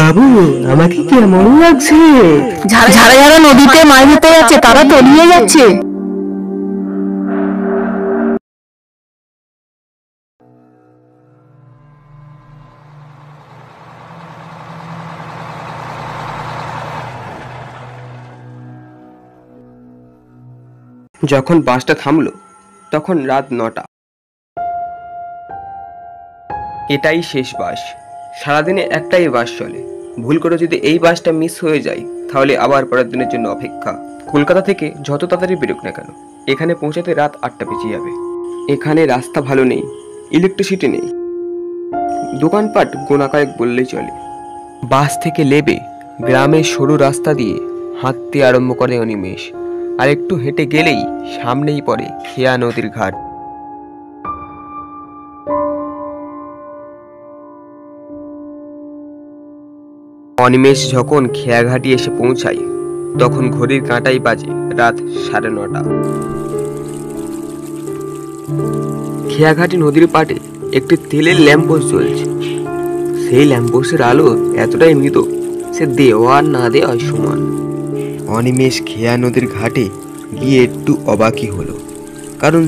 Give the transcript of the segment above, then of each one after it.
বাবু আমাকে কেমন লাগছে? যারা যারা নদীতে মাছ ধরতে যাচ্ছে তারা তলিয়ে যাচ্ছে। যখন বাসটা থামলো তখন রাত 9টা। এটাই শেষ বাস। সারাদিনে একটাই বাস চলে। ভুল করে যদি এই বাসটা মিস হয়ে যায় তাহলে আবার পরের দিনের জন্য অপেক্ষা। কলকাতা থেকে যত তাড়াতাড়ি বেরোক না কেন, এখানে পৌঁছাতে রাত 8টা বেজে যাবে। এখানে রাস্তা ভালো নেই, ইলেকট্রিসিটি নেই, দোকানপাট গোনা কয়েক বললেই চলে। বাস থেকে নেমে গ্রামের সরু রাস্তা দিয়ে হাঁটতে আরম্ভ করে অনিমেষ। আর একটু হেঁটে গেলেই সামনেই পড়ে খেয়া নদীর ঘাট। অনিমেষ যখন খেয়াঘাটি এসে পৌঁছায় তখন ঘড়ির কাঁটাই বাজে রাত 9:30। খেয়াঘাটি নদীর পাড়ে একটি তেলের ল্যাম্পপোস্ট জ্বলছে। সেই ল্যাম্পপোস্টের আলো এতটাই মৃদু, সে দেওয়া আর না দেওয়া সমান। অনিমেষ খেয়া নদীর ঘাটে গিয়ে একটু অবাকই হলো, কারণ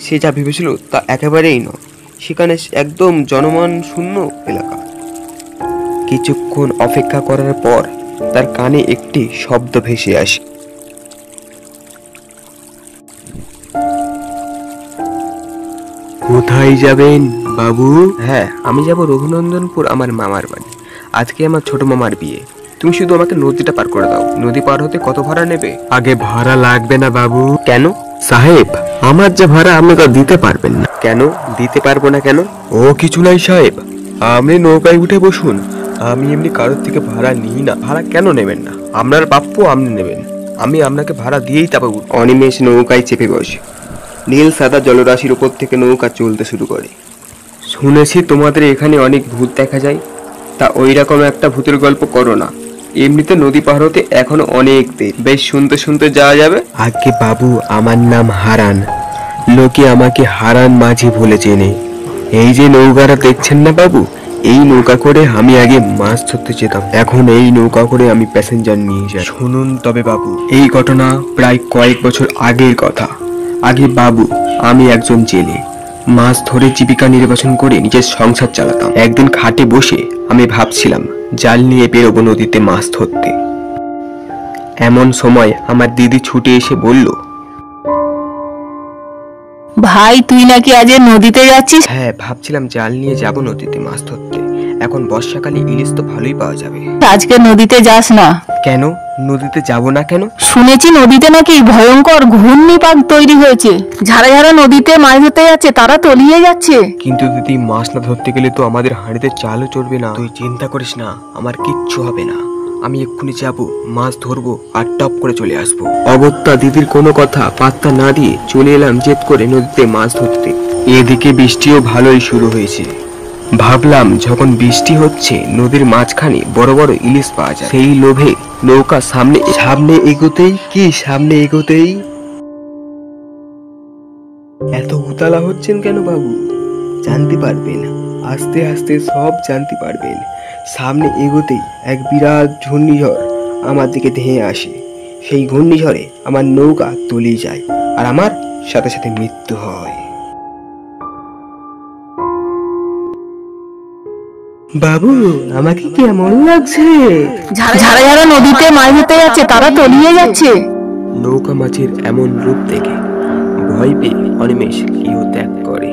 সে যা ভেবেছিল তা একেবারেই নয়। সেখানে একদম জনমান শূন্য এলাকা। কিছুক্ষণ অপেক্ষা করার পর তার কানে একটি শব্দ ভেসে আসে। কোথায় যাবেন বাবু? হ্যাঁ, আমি যাব রঘুনন্দনপুর, আমার মামার বাড়ি। আজকে আমার ছোট মামার বিয়ে। তুমি শুধু আমাকে নদীটা পার করে দাও। নদী পার হতে কত ভাড়া নেবে? আগে ভাড়া লাগবে না বাবু। কেন? সাহেব, আমার যে ভাড়া আপনি তো দিতে পারবেন না। কেন দিতে পারবো না কেন? ও কিছু নাই সাহেব, আপনি নৌকায় উঠে বসুন। আমি এমনি কারোর থেকে ভাড়া নিই না। ভাড়া কেন নেবেন না? আপনার প্রাপ্য আপনি নেবেন, আমি আপনাকে ভাড়া দিয়েই তারপর। অনিমেষ নৌকায় চেপে বসে। নীল সাদা জলরাশির উপর থেকে নৌকা চলতে শুরু করে। শুনেছি তোমাদের এখানে অনেক ভূত দেখা যায়, তা ওই রকম একটা ভূতের গল্প করো না। এমনিতে নদী পার হতে এখনো অনেক দেরি, বেশ শুনতে শুনতে যাওয়া যাবে। আগে বাবু, আমার নাম হারান। লোকে আমাকে হারান মাঝি বলে চেনে। এই যে নৌকাটা দেখছেন না বাবু, এই নৌকা করে আমি আগে মাছ ধরতে যেতাম। এখন এই নৌকা করে আমি প্যাসেঞ্জার নিয়ে যাই। শুনুন তবে বাবু, এই ঘটনা প্রায় কয়েক বছর আগের কথা। আগে বাবু, আমি একজন জেলে, মাছ ধরে জীবিকা নির্বাচন করে নিজের সংসার চালাতাম। একদিন খাটে বসে আমি ভাবছিলাম জাল নিয়ে বেরোবো নদীতে মাছ ধরতে। এমন সময় আমার দিদি ছুটে এসে বলল, ভাই তুই নাকি আজ নদীতে যাচ্ছিস? হ্যাঁ, ভাবছিলাম জাল নিয়ে যাব নদীতে মাছ ধরতে। এখন বর্ষাকালে ইলিশ তো ভালোই পাওয়া যাবে। আজকে নদীতে যাস না। কেন নদীতে যাব না কেন? শুনেছি নদীতে নাকি ভয়ঙ্কর ঘূর্ণিপাক তৈরি হয়েছে। যারা যারা নদীতে মাছ ধরতে যাচ্ছে তারা তলিয়ে যাচ্ছে। কিন্তু দিদি, মাছ না ধরতে গেলে তো আমাদের হাঁড়িতে চালও চড়বে না। তুই চিন্তা করিস না, আমার কিচ্ছু হবে না। আমি এক্ষুনি যাব, মাছ ধরবো আর টপ করে চলে আসবো। অগত্যা দিদির কোনো কথা পাত্তা না দিয়ে চলে এলাম জেদ করে নদীতে মাছ ধরতে। এদিকে বৃষ্টিও ভালোই শুরু হয়েছে। ভাবলাম যখন বৃষ্টি হচ্ছে নদীর মাঝখানে বড় বড় ইলিশ পাওয়া যায়। সেই লোভে নৌকা সামনে এগোতেই এত উতালা হচ্ছেন কেন বাবু? জানতে পারবেন, আস্তে আস্তে সব জানতে পারবেন। সামনে এগোতেই এক বিরাট ঘূর্ণিঝড় আমার দিকে ধেয়ে আসে। সেই ঘূর্ণিঝড়ে আমার নৌকা তলিয়ে যায় আর আমার সাথে সাথে মৃত্যু হয়। বাবু আমাকে কেমন লাগছে? যারা যারা নদীতে মাছ ধরতে যাচ্ছে তারা তলিয়ে যাচ্ছে। নৌকা মাছের এমন রূপ দেখে ভয় পেয়ে অনিমেষ গৃহ ত্যাগ করে।